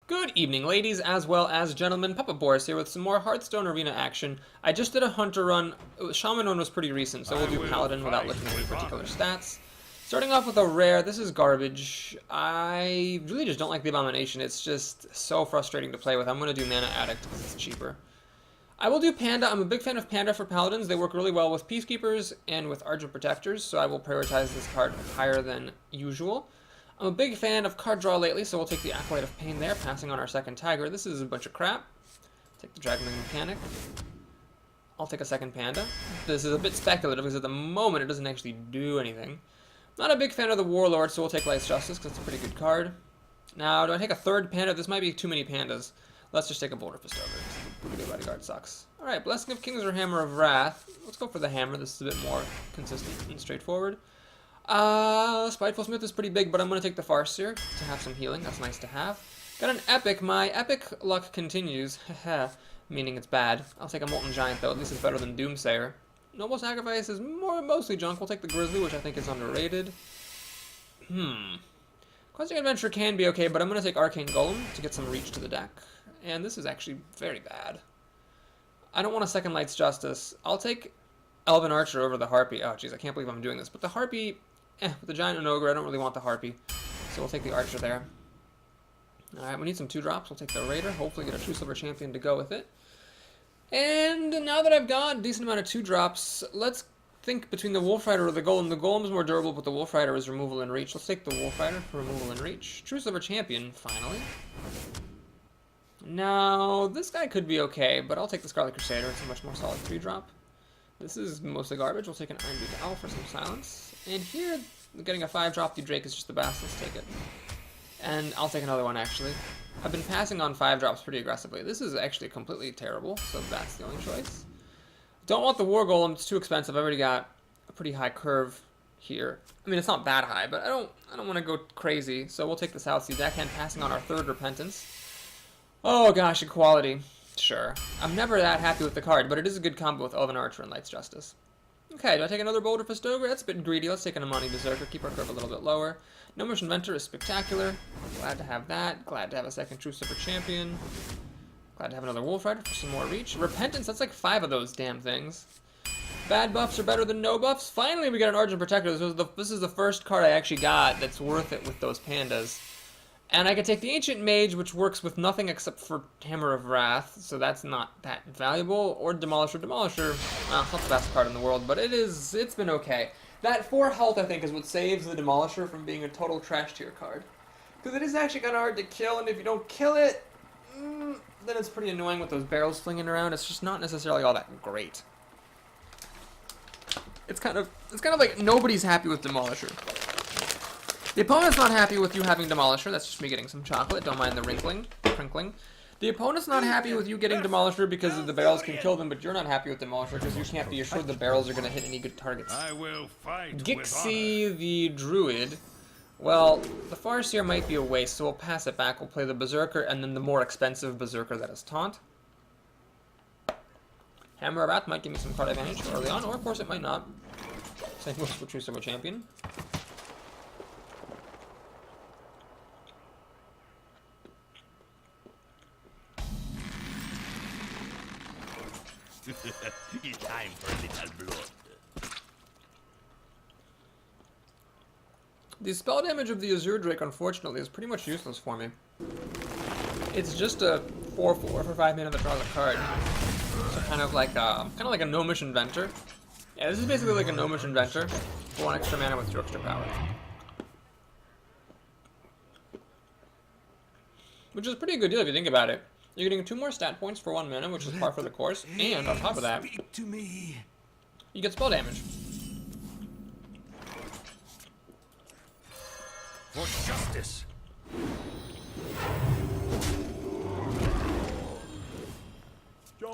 Good evening, ladies, as well as gentlemen. Papa Boris here with some more Hearthstone Arena action. I just did a Hunter run. Shaman one was pretty recent, so we'll do Paladin without looking at any particular stats. Starting off with a rare, this is garbage. I really just don't like the Abomination. It's just so frustrating to play with. I'm going to do Mana Addict because it's cheaper. I will do Panda. I'm a big fan of Panda for Paladins. They work really well with Peacekeepers and with Argent Protectors, so I will prioritize this card higher than usual. I'm a big fan of card draw lately, so we'll take the Acolyte of Pain there, passing on our second Tiger. This is a bunch of crap. Take the Dragon Mechanic. I'll take a second Panda. This is a bit speculative because at the moment it doesn't actually do anything. Not a big fan of the Warlord, so we'll take Light's Justice because it's a pretty good card. Now, do I take a third Panda? This might be too many Pandas. Let's just take a Boulder Fist over. Pretty good Bodyguard sucks. Alright, Blessing of Kings or Hammer of Wrath. Let's go for the Hammer. This is a bit more consistent and straightforward. Spiteful Smith is pretty big, but I'm going to take the Farseer to have some healing. That's nice to have. Got an Epic. My Epic luck continues. Meaning it's bad. I'll take a Molten Giant, though. At least it's better than Doomsayer. Noble Sacrifice is mostly junk. We'll take the Grizzly, which I think is underrated. Questing Adventure can be okay, but I'm going to take Arcane Golem to get some reach to the deck. And this is actually very bad. I don't want a second Light's Justice. I'll take Elven Archer over the Harpy. Oh, jeez, I can't believe I'm doing this. But the Harpy, with the Giant and Ogre, I don't really want the Harpy. So we'll take the Archer there. Alright, we need some 2-drops. We'll take the Raider. Hopefully get a True Silver Champion to go with it. And now that I've got a decent amount of 2-drops, let's think between the Wolf Rider or the Golem. The Golem is more durable, but the Wolf Rider is removal and reach. Let's take the Wolf Rider for removal and reach. True Silver Champion, finally. Now, this guy could be okay, but I'll take the Scarlet Crusader. It's a much more solid 3-drop. This is mostly garbage. We'll take an Iron Beak Owl for some silence. And here, getting a 5-drop, the Drake is just the best. Let's take it. And I'll take another one, actually. I've been passing on 5-drops pretty aggressively. This is actually completely terrible, so that's the only choice. Don't want the War Golem. It's too expensive. I've already got a pretty high curve here. I mean, it's not that high, but I don't want to go crazy. So we'll take the South Sea Deckhand, passing on our 3rd Repentance. Oh gosh, equality. Sure. I'm never that happy with the card, but it is a good combo with Elven Archer and Light's Justice. Okay, do I take another Boulder Fist Ogre? That's a bit greedy. Let's take an Amani Berserker, keep our curve a little bit lower. Gnomish Inventor is spectacular. Glad to have that. Glad to have a second True Silver Champion. Glad to have another Wolf Rider for some more reach. Repentance, that's like 5 of those damn things. Bad buffs are better than no buffs. Finally, we got an Argent Protector. This is the first card I actually got that's worth it with those pandas. And I could take the Ancient Mage, which works with nothing except for Hammer of Wrath, so that's not that valuable. Or Demolisher. Demolisher, well, it's not the best card in the world, but it's been okay. That 4 health, I think, is what saves the Demolisher from being a total trash tier card. Because it is actually kind of hard to kill, and if you don't kill it, then it's pretty annoying with those barrels flinging around. It's just not necessarily all that great. It's kind of like nobody's happy with Demolisher. The opponent's not happy with you having Demolisher. That's just me getting some chocolate. Don't mind the crinkling. The opponent's not happy with you getting Demolisher because the barrels can kill them, but you're not happy with Demolisher because you can't be assured the barrels are going to hit any good targets. I will fight Gixie the Druid. Well, the Farseer might be a waste, so we'll pass it back. We'll play the Berserker and then the more expensive Berserker that is Taunt. Hammer of Wrath might give me some card advantage early on, or of course it might not. Same goes for True Silver Champion. It's time for a little blood. The spell damage of the Azure Drake, unfortunately, is pretty much useless for me. It's just a 4/4 for 5 mana that draws a card. So kind of like a Gnomish Inventor. Yeah, this is basically like a Gnomish Inventor for 1 extra mana with 2 extra power. Which is a pretty good deal if you think about it. You're getting 2 more stat points for 1 mana, which is par for the course, and on top of that, Speak to me. you get spell damage. For justice.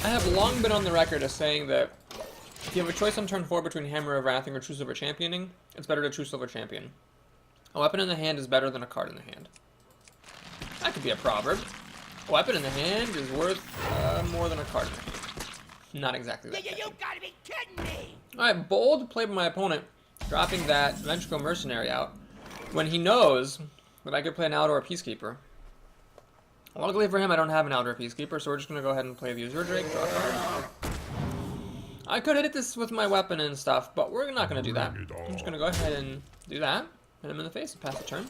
I have long been on the record as saying that if you have a choice on turn 4 between Hammer of Wrath or True Silver Championing, it's better to True Silver Champion. A weapon in the hand is better than a card in the hand. That could be a proverb. A weapon in the hand is worth more than a card in the hand. Not exactly that. You gotta be kidding me! Alright, bold play by my opponent, dropping that Ventricle Mercenary out when he knows that I could play an Outdoor Peacekeeper. Luckily for him, I don't have an Elder Peacekeeper, so we're just going to go ahead and play the Azure Drake, draw a card. I could hit this with my weapon and stuff, but we're not going to do that. I'm just going to go ahead and do that, hit him in the face and pass the turn.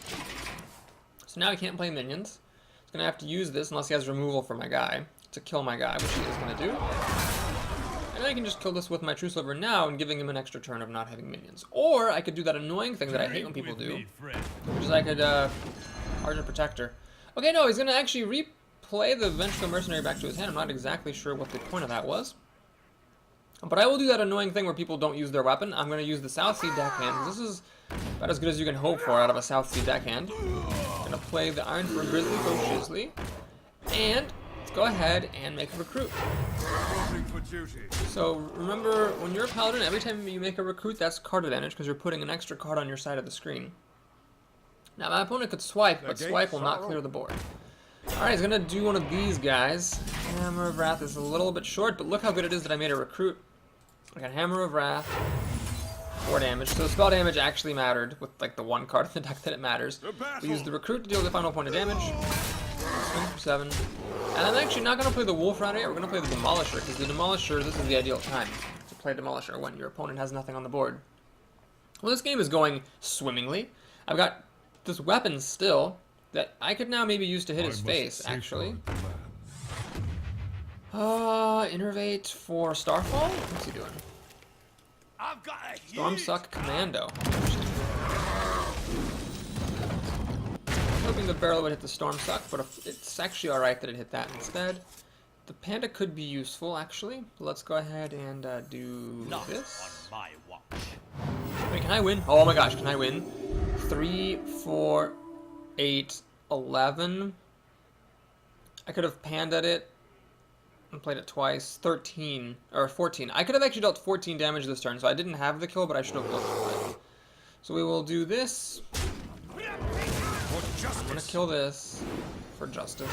So now he can't play minions. He's going to have to use this, unless he has removal for my guy, to kill my guy, which he is going to do. And I can just kill this with my True Sliver now and giving him an extra turn of not having minions. Or I could do that annoying thing that I hate when people do, which is I could Argent Protector. Okay, no, he's going to actually replay the Vengeful Mercenary back to his hand. I'm not exactly sure what the point of that was. But I will do that annoying thing where people don't use their weapon. I'm going to use the South Sea deckhand, because this is about as good as you can hope for out of a South Sea deckhand. I'm going to play the Iron for Grizzly Shizzly. And let's go ahead and make a recruit. So remember, when you're a Paladin, every time you make a recruit, that's card advantage, because you're putting an extra card on your side of the screen. Now my opponent could swipe, but swipe will not clear the board. Alright, he's going to do one of these guys. Hammer of Wrath is a little bit short, but look how good it is that I made a recruit. I got Hammer of Wrath, 4 damage. So the spell damage actually mattered with like the one card in the deck that it matters. We use the recruit to deal the final point of damage. Swing for 7. And I'm actually not going to play the Wolf Rider yet. We're going to play the Demolisher, because the Demolisher, this is the ideal time to play Demolisher when your opponent has nothing on the board. Well, this game is going swimmingly. I've got this weapon still that I could now maybe use to hit his face, actually. Innervate for Starfall? What's he doing? I've got a Stormsuck Commando. I'm hoping the barrel would hit the Stormsuck, but it's actually alright that it hit that instead. The Panda could be useful, actually. Let's go ahead and do this. on my watch. Wait, can I win? Oh my gosh, can I win? 3, 4, 8, 11. I could have Panda'd it and played it twice. 13, or 14. I could have actually dealt 14 damage this turn, so I didn't have the kill, but I should have looked for it. So we will do this. I'm gonna kill this for justice.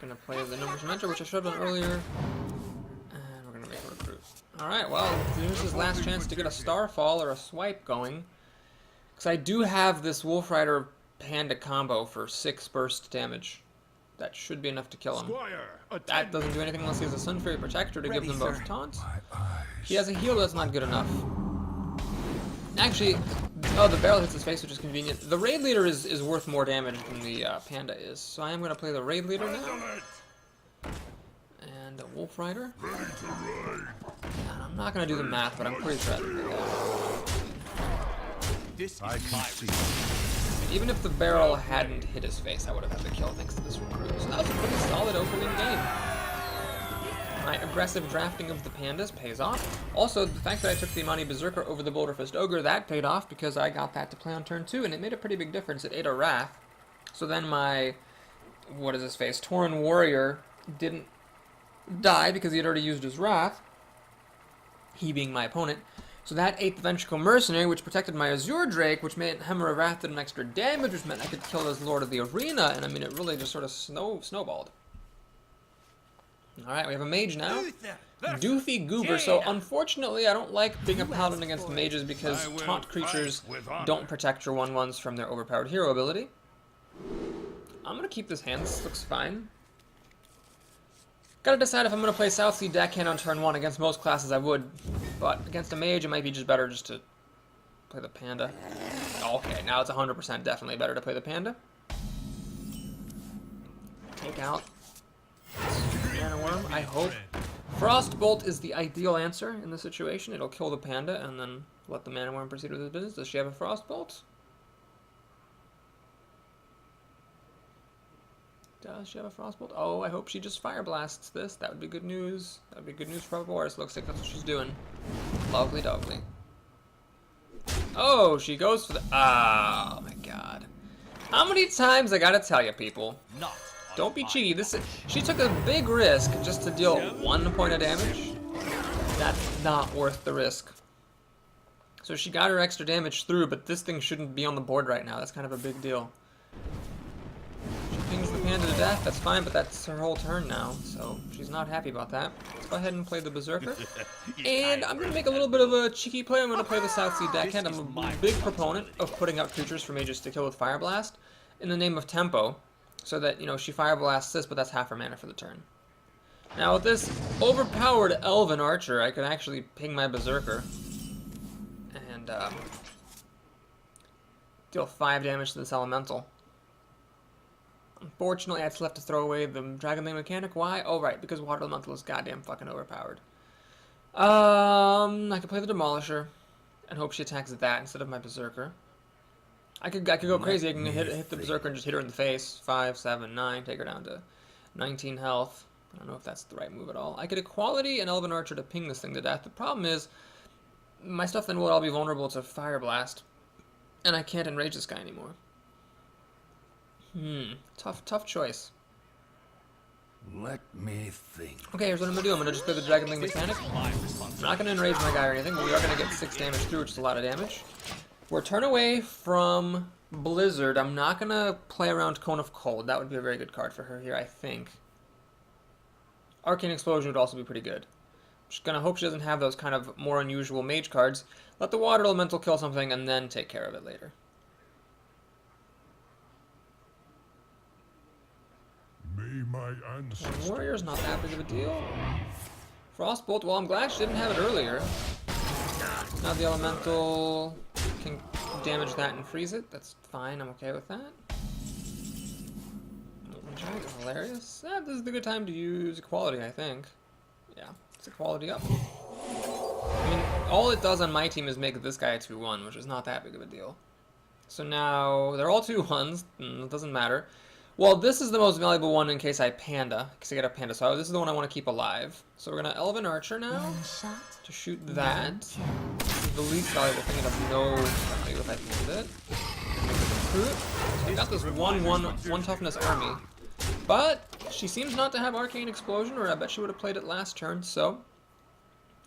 Gonna play the Numbers Mentor, which I showed on earlier. And we're gonna make a recruit. Alright, well, here's his last chance to get a Starfall or a swipe going. Because I do have this Wolf Rider Panda combo for 6 burst damage. That should be enough to kill him. That doesn't do anything unless he has a Sun Fury Protector to give them both taunts. He has a heal, but that's not good enough. Actually, oh, the barrel hits his face, which is convenient. The Raid Leader is worth more damage than the Panda is, so I am going to play the Raid Leader now. And a Wolf Rider. And I'm not going to do the math, but I'm pretty sure I did that. This is my Even if the barrel hadn't hit his face, I would have had the kill thanks to this recruit. So that was a pretty solid opening game. My aggressive drafting of the pandas pays off. Also, the fact that I took the Imani Berserker over the Boulder Fist Ogre, that paid off because I got that to play on turn 2, and it made a pretty big difference. It ate a Wrath. So then my, what is his face, Tauren Warrior didn't die because he had already used his Wrath, he being my opponent. So that ate the Vengeful Mercenary, which protected my Azure Drake, which made Hammer of Wrath did an extra damage, which meant I could kill this Lord of the Arena, and I mean, it really just sort of snowballed. Alright, we have a mage now. Doofy Goober. So unfortunately, I don't like being a paladin against mages because taunt creatures don't protect your 1/1s from their overpowered hero ability. I'm going to keep this hand. This looks fine. Gotta decide if I'm going to play South Sea deckhand on turn 1. Against most classes I would, but against a mage it might be just better just to play the Panda. Okay, now it's 100% definitely better to play the Panda. Take out Mana Worm, I hope. Frostbolt is the ideal answer in this situation. It'll kill the Panda and then let the Mana Worm proceed with his business. Does she have a Frostbolt? Does she have a Frostbolt? Oh, I hope she just Fire Blasts this. That would be good news. That would be good news for Boris. Looks like that's what she's doing. Lovely dovely. Oh, she goes for the... Oh, my God. How many times I gotta tell you, people? Don't be cheeky. She took a big risk just to deal 1 point of damage. That's not worth the risk. So she got her extra damage through, but this thing shouldn't be on the board right now. That's kind of a big deal. She pings the backhanded to death, that's fine, but that's her whole turn now, so she's not happy about that. Let's go ahead and play the Berserker. And I'm going to make a little bit of a cheeky play. I'm going to play the South Sea deckhand. I'm a big proponent of putting out creatures for mages to kill with Fire Blast in the name of tempo, so that, you know, she Fire Blasts this, but that's half her mana for the turn. Now with this overpowered Elven Archer, I could actually ping my Berserker and deal 5 damage to this Elemental. Unfortunately, I still have to throw away the Dragon Lane mechanic. Why? Oh, right, because Water Elemental is goddamn fucking overpowered. I could play the Demolisher and hope she attacks that instead of my Berserker. I could go crazy. I can hit the Berserker and just hit her in the face. 5, 7, 9, take her down to 19 health. I don't know if that's the right move at all. I could Equality and Elven Archer to ping this thing to death. The problem is, my stuff then will all be vulnerable to Fire Blast, and I can't enrage this guy anymore. Tough choice. Let me think. Okay, here's what I'm gonna do. I'm gonna just play the Dragon Link mechanic. I'm not gonna enrage my guy or anything, but we are gonna get 6 damage through, which is a lot of damage. We're turn away from Blizzard. I'm not gonna play around Cone of Cold. That would be a very good card for her here, I think. Arcane Explosion would also be pretty good. I'm just gonna hope she doesn't have those kind of more unusual mage cards. Let the Water Elemental kill something and then take care of it later. May my ancestors. Warrior's not that big of a deal. Frostbolt, well, I'm glad she didn't have it earlier. Now the Elemental can damage that and freeze it. That's fine, I'm okay with that. Molten Giant is hilarious. This is a good time to use Equality, I think. Yeah, it's Equality up. I mean, all it does on my team is make this guy a 2-1, which is not that big of a deal. So now, they're all 2-1s, it doesn't matter. Well, this is the most valuable one in case I Panda, because I get a Panda, so this is the one I want to keep alive. So we're going to Elven Archer now, to shoot that. This is the least valuable thing, and I have no value if I Panda it. So I got this 1 toughness army, but she seems not to have Arcane Explosion, or I bet she would have played it last turn, so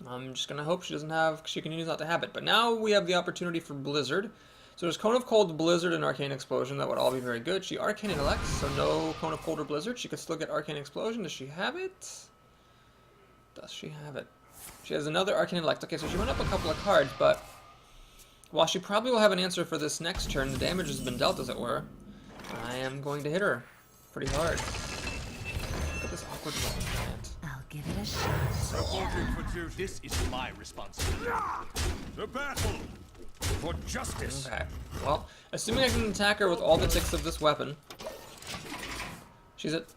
I'm just going to hope she continues not to have it. But now we have the opportunity for Blizzard. So there's Cone of Cold, Blizzard, and Arcane Explosion. That would all be very good. She Arcane Elects, so no Cone of Cold or Blizzard. She could still get Arcane Explosion. Does she have it? Does she have it? She has another Arcane Elect. Okay, so she went up a couple of cards, but while she probably will have an answer for this next turn, the damage has been dealt, as it were. I am going to hit her pretty hard. Look at this awkward Molten Giant. I'll give it a shot. This is my responsibility. The battle for justice. Okay. Well, assuming I can attack her with all the ticks of this weapon, she's at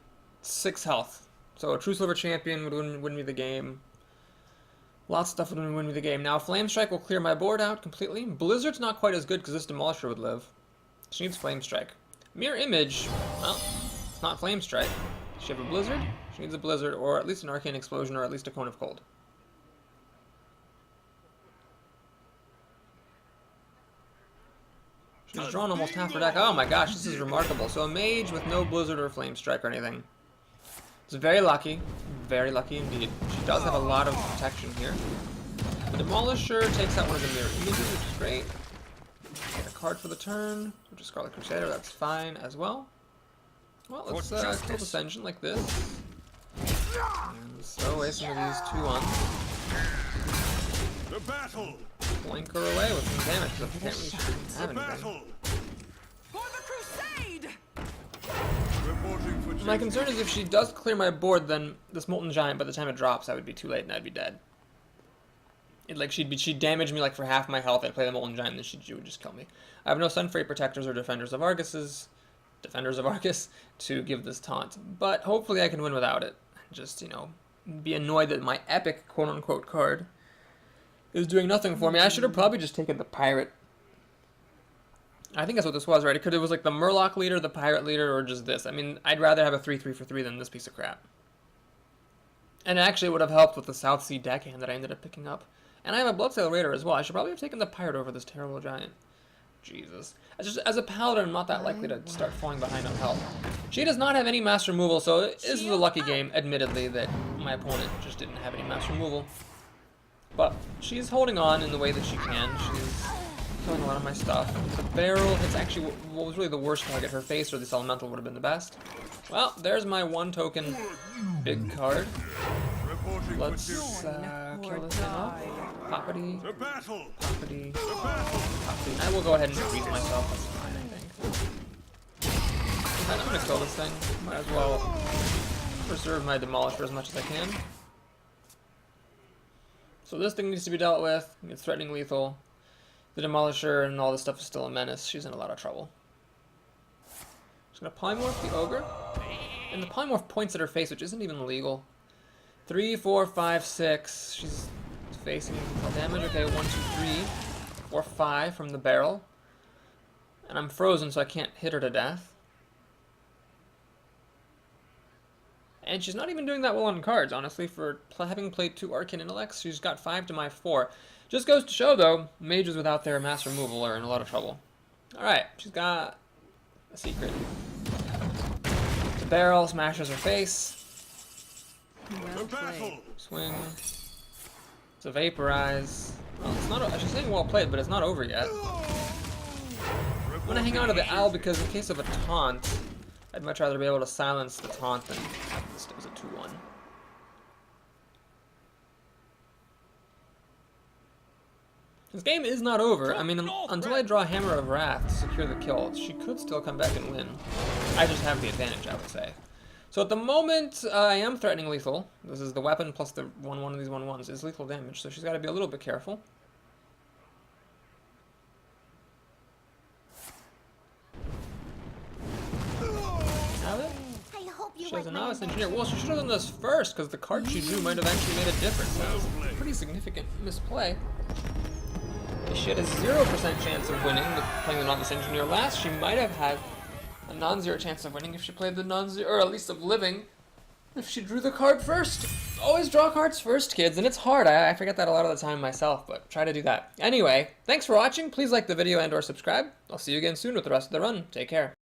6 health. So a True Silver Champion would win me the game. Lots of stuff would win me the game. Now, Flame Strike will clear my board out completely. Blizzard's not quite as good because this Demolisher would live. She needs Flame Strike. Mirror Image, well, it's not Flame Strike. Does she have a Blizzard? She needs a Blizzard, or at least an Arcane Explosion, or at least a Cone of Cold. She's drawn almost half her deck. Oh my gosh, this is remarkable. So a mage with no Blizzard or Flame Strike or anything. It's very lucky indeed. She does have a lot of protection here. The Demolisher takes out one of the Mirror Images, which is great. Get a card for the turn, which is Scarlet Crusader, that's fine as well. Well, let's kill this engine like this. And throw away some of these 2-1s. The battle. Blink her away with some damage, because I can't really have anything. For the crusade! Reporting for My concern is if she does clear my board, then this Molten Giant, by the time it drops, I would be too late and I'd be dead. She'd damage me like for half my health. I'd play the Molten Giant, and then she would just kill me. I have no Sunfrey Protectors or Defenders of Argus to give this taunt, but hopefully I can win without it. Just, you know, be annoyed that my epic quote-unquote card is doing nothing for me. I should have probably just taken the Pirate. I think that's what this was, right? It was like the Murloc leader, the Pirate leader, or just this. I mean, I'd rather have a 3/3 for 3 than this piece of crap. And actually it would have helped with the South Sea deckhand that I ended up picking up. And I have a Bloodsail Raider as well. I should probably have taken the Pirate over this terrible Giant. Jesus. As a Paladin, I'm not that likely to start falling behind on health. She does not have any master removal, so this is a lucky game, admittedly, that my opponent just didn't have any master removal. But she's holding on in the way that she can. She's killing a lot of my stuff. The barrel hits actually what was really the worst target. Her face or this elemental would have been the best. Well, there's my 1 token big card. Reporting Let's for duty. kill this thing off. Poppity, The battle. poppity, The battle. poppity. I will go ahead and freeze myself. That's fine, I think. And I'm gonna kill this thing. Might as well preserve my Demolisher as much as I can. So this thing needs to be dealt with. It's threatening lethal. The Demolisher and all this stuff is still a menace. She's in a lot of trouble. Just gonna polymorph the Ogre. And the polymorph points at her face, which isn't even legal. 3, 4, 5, 6. She's facing lethal damage. Okay, 1, 2, 3, 4, 5 from the barrel. And I'm frozen, so I can't hit her to death. And she's not even doing that well on cards, honestly, for having played 2 Arcane Intellects. She's got 5 to my 4. Just goes to show, though, mages without their mass removal are in a lot of trouble. Alright, she's got a secret. The barrel smashes her face. The battle. Swing. It's a vaporize. Well, it's not. She's saying well played, but it's not over yet. I'm gonna hang on to the owl because in case of a taunt, I'd much rather be able to silence the taunt than have this as a 2-1. This game is not over. I mean, until I draw Hammer of Wrath to secure the kill, she could still come back and win. I just have the advantage, I would say. So at the moment, I am threatening lethal. This is the weapon plus the 1/1 of these 1/1s is lethal damage, so she's got to be a little bit careful. Have it? I hope you She has a like my novice engineer. Well, she should have done this first, because the card she drew might have actually made a difference. That was a pretty significant misplay. She had a 0% chance of winning with playing the novice engineer last. She might have had a non-zero chance of winning if she played the non-zero, or at least of living, if she drew the card first. Always draw cards first, kids, and it's hard. I forget that a lot of the time myself, but try to do that. Anyway, thanks for watching. Please like the video and or subscribe. I'll see you again soon with the rest of the run. Take care.